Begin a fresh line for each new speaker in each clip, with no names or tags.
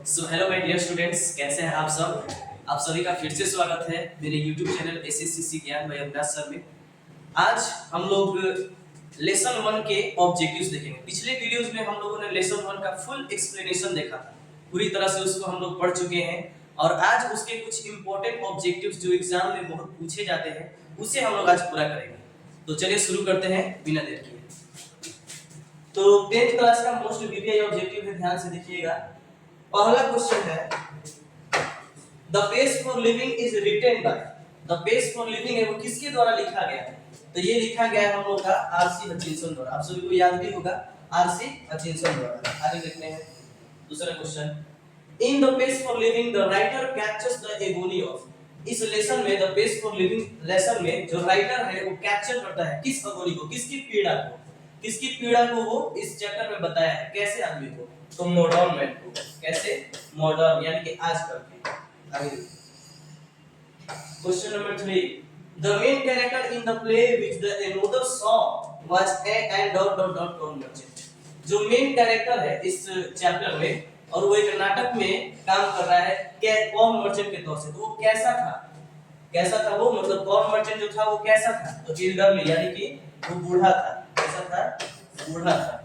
So hello my dear students, कैसे हैं आप सब। आप सभी का फिर से स्वागत है मेरे YouTube चैनल एसएससीसी ज्ञान बाय अविनाश सर में। आज हम लोग लेसन 1 के ऑब्जेक्टिव्स देखेंगे। पिछले वीडियोस में हम लोगों ने लेसन 1 का फुल एक्सप्लेनेशन देखा था, पूरी तरह से उसको हम लोग पढ़ चुके हैं और आज उसके कुछ इंपॉर्टेंट ऑब्जेक्टिव्स जो एग्जाम में बहुत पूछे जाते हैं उसे हम लोग आज पूरा करेंगे। तो चलिए शुरू करते हैं बिना देर किए। तो 10th क्लास का मोस्ट वीवीआई ऑब्जेक्टिव है, ध्यान से देखिएगा। पहला क्वेश्चन है the page for living is written by. The page for living है वो किसके द्वारा लिखा गया है? तो ये लिखा गया है हम लोग का आरसी हचिंसन द्वारा। आप सभी को याद भी होगा आरसी हचिंसन द्वारा। आगे देखते हैं दूसरा question. In the page for living the writer captures the agony of. इस लेसन में the page for living lesson में जो राइटर है वो कैप्चर करता है किस एगोनी को, किसकी पीड़ा को, किसकी पीड़ा को वो इस चैप्टर में बताया है। कैसे आदमी को? तो मॉडर्न मैन को। कैसे? मॉडर्न यानी कि आजकल के। आगे question number 3 the main character in the play which the another saw was A and dot dot dot com merchant. जो मेन कैरेक्टर है इस चैप्टर में और वो एक नाटक में काम कर रहा है कॉम मर्चेंट के तौर से। तो वो कैसा था? कैसा था वो? मतलब कॉम मर्चेंट जो था वो कैसा था? तो एल्डरली यानी कि वो बूढ़ा था। कैसा था? बूढ़ा था।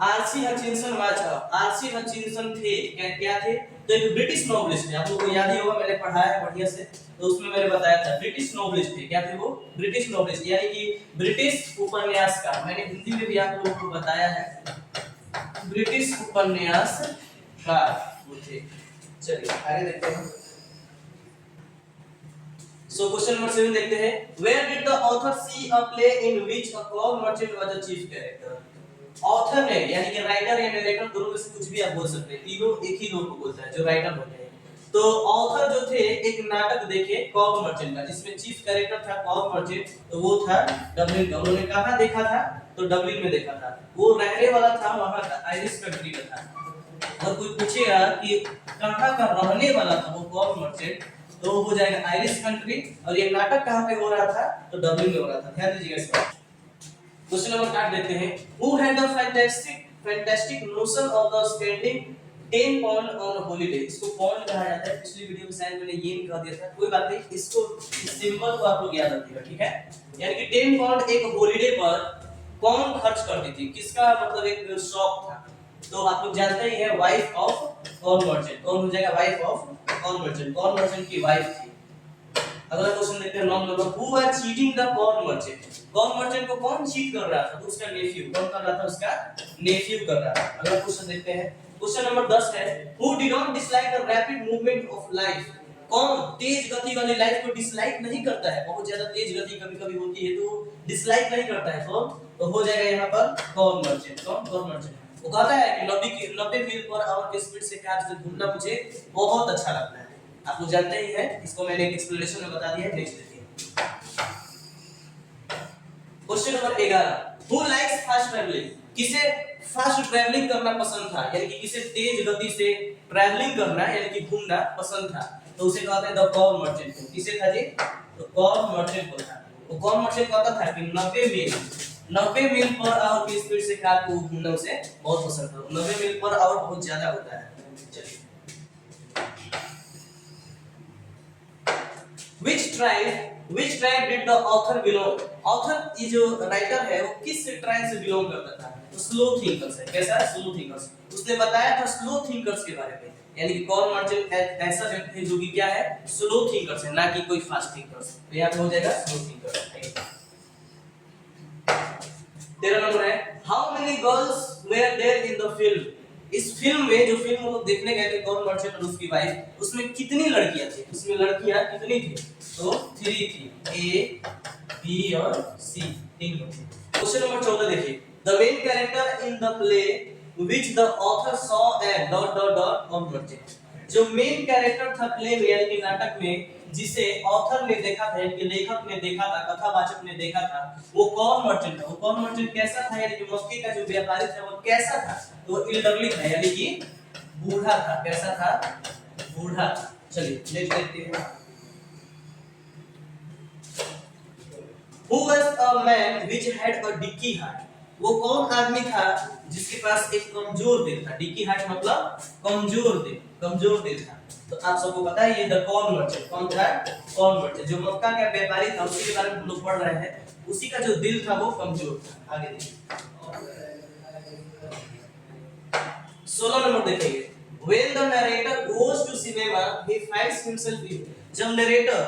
आरसी हचिंसन आरसी हचिंसन थे क्या थे? तो एक ब्रिटिश नॉवेलिस्ट थे। आप लोगों को याद ही होगा, मैंने पढ़ाया है बढ़िया से, तो उसमें मैंने बताया था ब्रिटिश नॉवेलिस्ट थे। क्या थे वो? ब्रिटिश नॉवेलिस्ट यानी कि ब्रिटिश उपन्यासकार। मैंने हिंदी में भी आप लोगों को बताया है, ब्रिटिश उपन्यासकार वो थे। चलिए आगे देखते हैं। सो क्वेश्चन नंबर 7 देखते हैं। Where did the author see a play in which a clock merchant was the chief character. Author ने यानी कि राइटर या नरेटर दोनों में से कुछ भी आप बोल सकते हैं, तीनों एक ही लोग को बोलता है जो राइटर होते हैं। तो ऑथर जो थे एक नाटक देखे कॉक मर्चेंट का, जिसमें चीफ कैरेक्टर था कॉक मर्चेंट। तो वो था डबलिन का। उन्होंने कहां देखा था? तो डबलिन में देखा था। वो रहने वाला था वहां का, आयरिश कंट्री का था। और कोई पूछेगा कि कहां का रहने वाला था वो कॉक मर्चेंट, तो हो जाएगा आयरिश कंट्री। और ये नाटक कहां पे हो रहा था? तो डबलिन में हो रहा था। ध्यान दीजिएगा इस बात। क्वेश्चन नंबर 8 देखते हैं। Who had the fantastic notion of the spending 10 pound on holiday। इसको पॉन्ड कहा जाता है। पिछली वीडियो में शायद मैंने येन कह दिया था, कोई बात नहीं, इसको सिंबल को आप लोग याद रखिएगा, ठीक है। यानी कि 10 पाउंड एक हॉलिडे पर कौन खर्च करती थी? किसका मतलब एक शौक था? तो आप लोग जानते ही है वाइफ ऑफ कॉर्न मर्चेंट। कौन हो जाएगा? Wife of corn merchant. Corn merchant की वाइफ थी। अगला क्वेश्चन देखते हैं 9 number. Who was cheating the corn merchant. Corn merchant को कौन चीट कर रहा था? तो उसका नेफ्यू। कौन कर रहा था? उसका नेफ्यू कर रहा था। अगला क्वेश्चन देखते हैं। क्वेश्चन नंबर 10 है। Who did not dislike the rapid movement of life. कौन तेज गति वाली लाइफ को डिसलाइक नहीं करता है? बहुत ज्यादा तेज गति कभी-कभी होती है तो डिसलाइक नहीं करता है। तो हो जाएगा यहां पर कॉर्न मर्चेंट। कौन मर्चेंट वो कहता है कि 90 मील पर आवर की स्पीड से कार से घूमना मुझे बहुत अच्छा लगता है। आप लोग जानते ही हैं, इसको मैंने एक एक्सप्लेनेशन में बता दिया है। नेक्स्ट देखिए question number 11। Who likes fast travelling. किसे फास्ट ट्रैवलिंग करना पसंद था? यानी कि किसे तेज गति से ट्रैवलिंग करना यानी कि घूमना पसंद था? तो उसे कहते हैं द कॉर्न मर्चेंट को। किसे था जी? तो कॉर्न मर्चेंट को था। वो कॉर्न मर्चेंट कहता था कि 90 मील पर आवर की स्पीड से कार को घूमना उसे बहुत पसंद था। 90 मील पर आवर बहुत ज्यादा होता है। चलिए which tribe did the author belong। author ये जो राइटर है वो किस ट्राइब से बिलोंग करता था? तो स्लो थिंकर्स है। कैसा? Slow thinkers. उसने बताया था स्लो थिंकर्स के बारे में, यानी कि कॉर्न मर्चेंट ऐसा व्यक्ति है जो कि क्या है? स्लो थिंकर्स है, ना कि कोई फास्ट थिंकर्स। तो यहां पे हो जाएगा स्लो थिंकर्स। 13 नंबर है। How many girls were there in the film. इस फिल्म में जो फिल्म हम लोग देखने गए थे कॉर्न मर्चेंट और उसकी वाइफ, उसमें कितनी लड़कियां थी? उसमें लड़कियां कितनी थी? तो 3 थी। ए, बी और सी, 3 थी। क्वेश्चन नंबर 14 देखिए। The main character in the play which the author saw a dot dot dot corn merchant. जो मेन कैरेक्टर था प्ले में यानी कि नाटक में, जिसे ऑथर ने देखा था यानी कि लेखक ने देखा था, कथावाचक ने देखा था, वो कॉर्न मर्चेंट था। वो कॉर्न मर्चेंट कैसा था? यानी कि मक्के का जो व्यापारी था वो कैसा था? तो वो एल्डरली था यानी कि बूढ़ा था। कैसा था? बूढ़ा। चलिए नेक्स्ट देखते हैं। Who was a man which had a dicky heart। वो कौन आदमी था जिसके पास एक कमजोर दिल था? डिकी हार्ट मतलब कमजोर दिल था। तो आप सबको पता है ये द कॉर्न मर्चेंट कौन था? कॉर्न मर्चेंट जो मक्का का व्यापारी था, उसी के बारे में हम लोग पढ़ रहे हैं। उसी का जो दिल था वो कमजोर था। आगे देखिए 16 नंबर देखिए। When the narrator goes to cinema, he finds himself in। जब नरेटर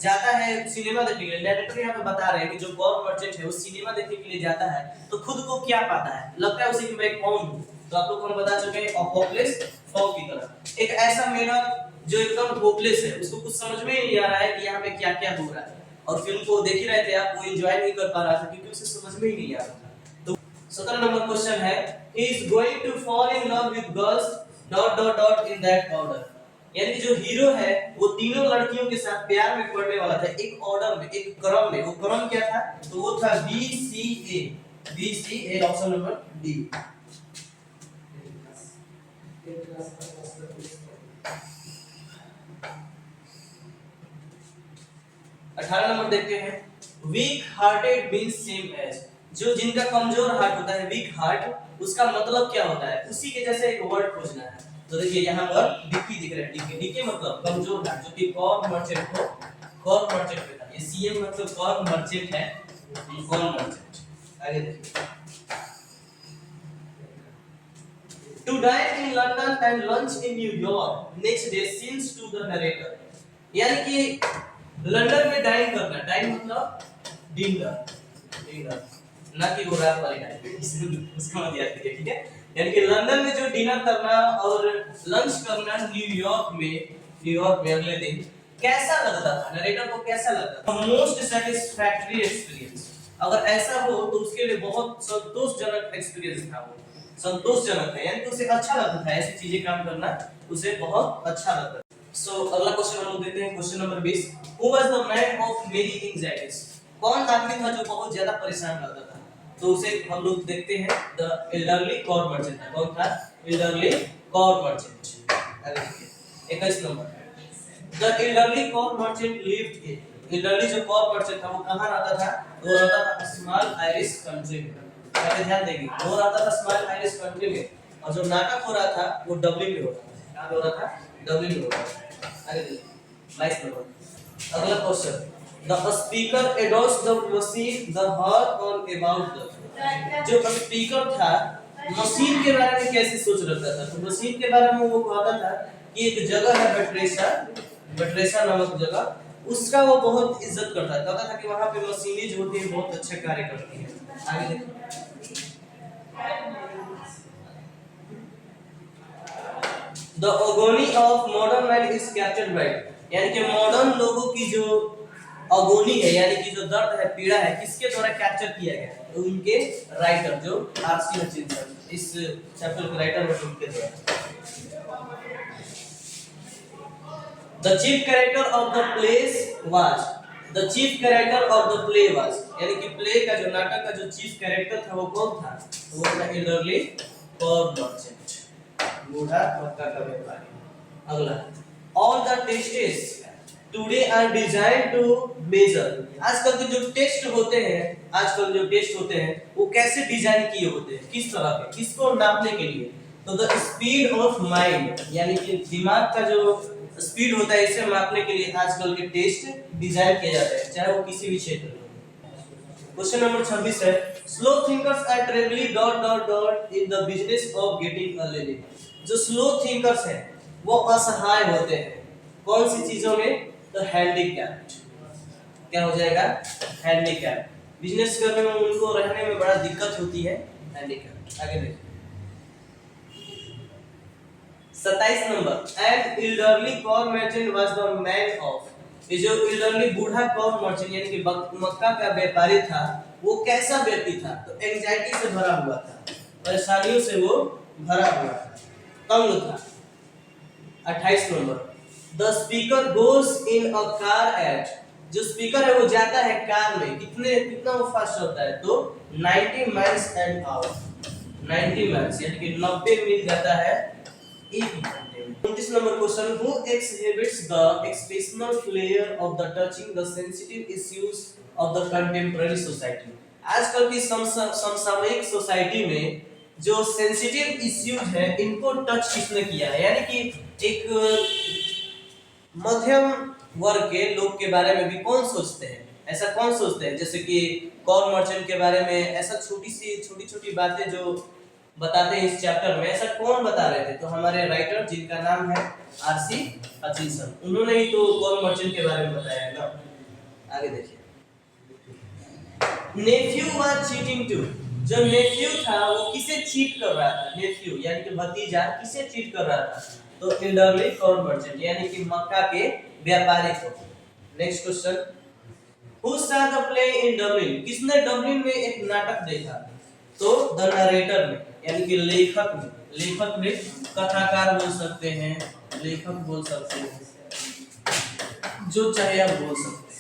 जाता है सिनेमा देखने के लिए, नरेटर यहाँ पे बता रहे हैं कि जो कॉर्न मर्चेंट है वो सिनेमा देखने के लिए जाता है तो खुद को क्या पाता है? लगता है उसे कि मैं कौन हूँ। तो आप लोग को बता चुके हैं होपलेस फॉग की तरह। एक ऐसा मेढक जो एकदम होपलेस है, उसको कुछ समझ में ही नहीं आ रहा है कि यहाँ पे क्या क्या हो रहा है, और फिल्म को देख ही रहे थे आप, वो एंजॉय नहीं कर पा रहा था क्योंकि उसे समझ में ही नहीं आ रहा था। तो 17 नंबर क्वेश्चन है, he is going to fall in love with girls dot dot dot in that order। यानी कि जो हीरो है वो तीनों लड़कियों के साथ प्यार में पड़ने वाला था, एक ऑर्डर में, एक क्रम में। वो क्रम क्या था? तो वो था B C A, option number D. 18 number देखते हैं, weak hearted means same as. जो जिनका कमजोर हार्ट होता है, वीक हार्ट, उसका मतलब क्या होता है? उसी के जैसे एक वर्ड खोजना है। तो देखिए यहाँ पर डीकी दिख रहा है, डीकी मतलब कमजोर हार्ट, जो कि कॉर्न मर्चेंट को, कॉर्न मर्चेंट पे था। ये सीएम मतलब कॉर्न मर्चेंट है, कॉर्न मर्चेंट। आगे देखिए, to dine in London and lunch in New York next day seems to the narrator। यानी कि लंदन में डाइन करना, डाइन मतलब डिनर, ना कि वो रात वाली डाइन, उसका मतलब याद कीजिए, ठीक है? यानी कि लंदन में जो डिनर करना और लंच करना न्यूयॉर्क में अगले दिन कैसा लगता था? नरेटर को कैसा लगता था? Most satisfactory experience. अगर ऐसा हो तो उसके लिए बहुत संतोषजनक एक्सपीरियंस था, वो संतोषजनक है, यानी कि उसे अच्छा लगता था ऐसी चीजें काम करना, उसे बहुत अच्छा लगता था। सो अगला क्वेश्चन हम लोग देते हैं, question number 20। Who was the man of many anxieties? कौन आदमी था जो बहुत ज्यादा परेशान रहता था? तो उसे हम लोग देखते हैं द एल्डरली कॉर मर्चेंट। कौन था? Elderly core merchant. आगे देखिए 21 number, the elderly core merchant lived in. Elderly जो कॉर मर्चेंट था वो कहां रहता था? वो रहता था स्मॉल आयरिश कंट्री में। आप ध्यान देंगे, वो रहता था स्मॉल आयरिश कंट्री में, और जो नाटक हो रहा था वो डब्लिन में होता था। कहां हो रहा था? डब्लिन में होता था। आगे देखिए 22 नंबर, अगला question, the speaker adores the machine the her on about the. जो स्पीकर था मशीन के बारे में कैसे सोच रखता था? तो मशीन के बारे में वो कहता था कि एक जगह है बट्रेसा नामक जगह, उसका वो बहुत इज्जत करता था। कहता था कि वहां पे मशीनें जो होती है बहुत अच्छा कार्य करती है। आगे देखिए, The agony of modern man is captured by। यानी कि मॉडर्न लोगों की जो अगोनी है, यानी कि जो दर्द है, पीड़ा है, किसके द्वारा कैप्चर किया गया? तो उनके राइटर जो आरसी हचिंसन, इस चैप्टर के राइटर है, उनके द्वारा। The chief character of the plays was। The chief character of the play was, यानी कि प्ले का जो नाटक का जो चीफ कैरेक्टर था वो कौन था? वो था एल्डरली कॉर मर्चेंट, बूढ़ा मक्का का व्यापारी। अगला, all the tests today are designed to measure। आजकल के जो टेस्ट होते हैं वो कैसे डिजाइन किए होते हैं? किस तरह के? किसको नापने के लिए? तो द स्पीड ऑफ माइंड, यानी कि दिमाग का जो स्पीड होता है, इसे मापने के लिए आजकल के टेस्ट डिजाइन किए जाते हैं, चाहे वो किसी भी क्षेत्र में। क्वेश्चन नंबर 26 है, slow thinkers are trebly dot dot dot in the business of getting a living. जो स्लो थिंकर्स हैं वो असहाय होते हैं कौन सी चीजों में? तो हैंडीकैप्ड। क्या हो जाएगा? हैंडीकैप्ड। बिजनेस करने में उनको रहने में बड़ा दिक्कत होती है, हैंडीकैप्ड। आगे देखिए 27 number, and elderly core merchant was the man of. ये जो एल्डरली बूढ़ा कॉर मर्चेंट यानी कि मक्का का व्यापारी था, वो कैसा व्यक्ति था? तो एंजाइटी से भरा हुआ था, परेशानियों से वो भरा हुआ था, तंग था। 28 number, the speaker goes in a car eight. जो स्पीकर है वो जाता है कार में, कितना वो फास्ट चलता है? तो 90 माइल्स एन आवर। 90 माइल्स यानी कि 90 मील जाता है एक घंटे में। 29 number question, who exhibits the exceptional flair of the touching the sensitive issues of the contemporary society। आजकल की समसामयिक सोसाइटी में जो सेंसिटिव इश्यूज है इनको टच किसने किया है, यानी कि एक मध्यम वर्ग के लोग के बारे में भी कौन सोचते हैं, ऐसा कौन सोचते हैं, जैसे कि कॉल मर्चेंट के बारे में ऐसा छोटी छोटी बातें जो बताते हैं इस चैप्टर में, ऐसा कौन बता रहे थे? तो हमारे राइटर जिनका नाम है आरसी हचिंसन, उन्होंने ही तो कॉल मर्चेंट के बारे में बताया है ना। आगे देखिए, नेफ्यू वाज चीटिंग टू, जो नेफ्यू था वो किसे चीट कर रहा था? नेफ्यू यानी कि भतीजा किसे चीट कर रहा था? तो एल्डरली कॉर्न मर्चेंट यानी कि मक्का के व्यापारी को। Next question, who saw the play in Dublin, किसने डबलिन में एक नाटक देखा? तो द नरेटर में यानी कि लेखक में, लेखक में कथाकार बोल सकते हैं, लेखक बोल सकते हैं, जो चाहे आप बोल सकते हैं,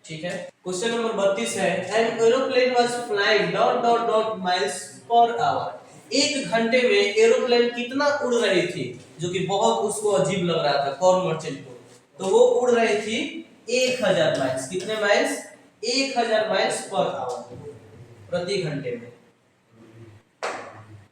ठीक है। क्वेश्चन नंबर 32 है, an aeroplane was flying dot dot dot miles per hour, एक घंटे में एरोप्लेन कितना उड़ रही थी? जो कि बहुत उसको अजीब लग रहा था कॉर्न मर्चेंट को, तो वो उड़ रही थी 1000 माइल्स, कितने माइल्स? 1000 माइल्स पर आवर, प्रति घंटे में।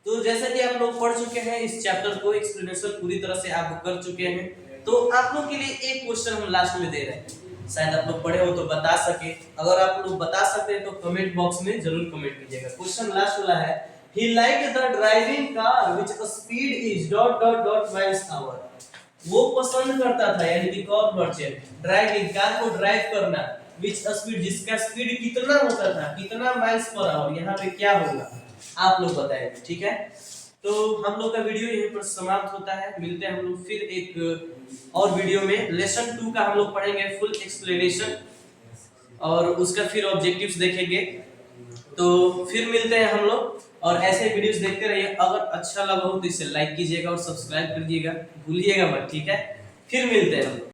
तो जैसा कि आप लोग पढ़ चुके हैं इस चैप्टर को, एक्सप्लेनेशन पूरी तरह से आप कर चुके हैं, तो आप लोग के लिए एक क्वेश्चन हम लास्ट में दे रहे हैं, शायद आप लोग पढ़े हो तो बता सके। अगर आप लोग बता सकते हैं तो कमेंट बॉक्स में जरूर कमेंट कीजिएगा। क्वेश्चन लास्ट वाला है, he liked the driving car which speed is dot dot dot miles hour, वो पसंद करता था यानी कि कॉर्न मर्चेंट ड्राइविंग कार को ड्राइव करना, which speed जिसका स्पीड कितना होता था, कितना माइल्स पर आवर, यहाँ पे क्या होगा आप लोग बताएंगे, ठीक है। तो हम लोग का वीडियो यहीं पर समाप्त होता है, मिलते हैं हम लोग फिर एक और वीडियो में। लेसन 2 का हम लोग पढ़ेंगे फुल एक्सप्लेनेशन और उसका फिर ऑब्जेक्टिव्स देखेंगे, तो फिर मिलते हैं हम लोग। और ऐसे वीडियोस देखते रहिए, अगर अच्छा लगा हो तो इसे लाइक कीजिएगा और सब्सक्राइब कर दीजिएगा, भूलिएगा मत, ठीक है। फिर मिलते हैं हम लोग।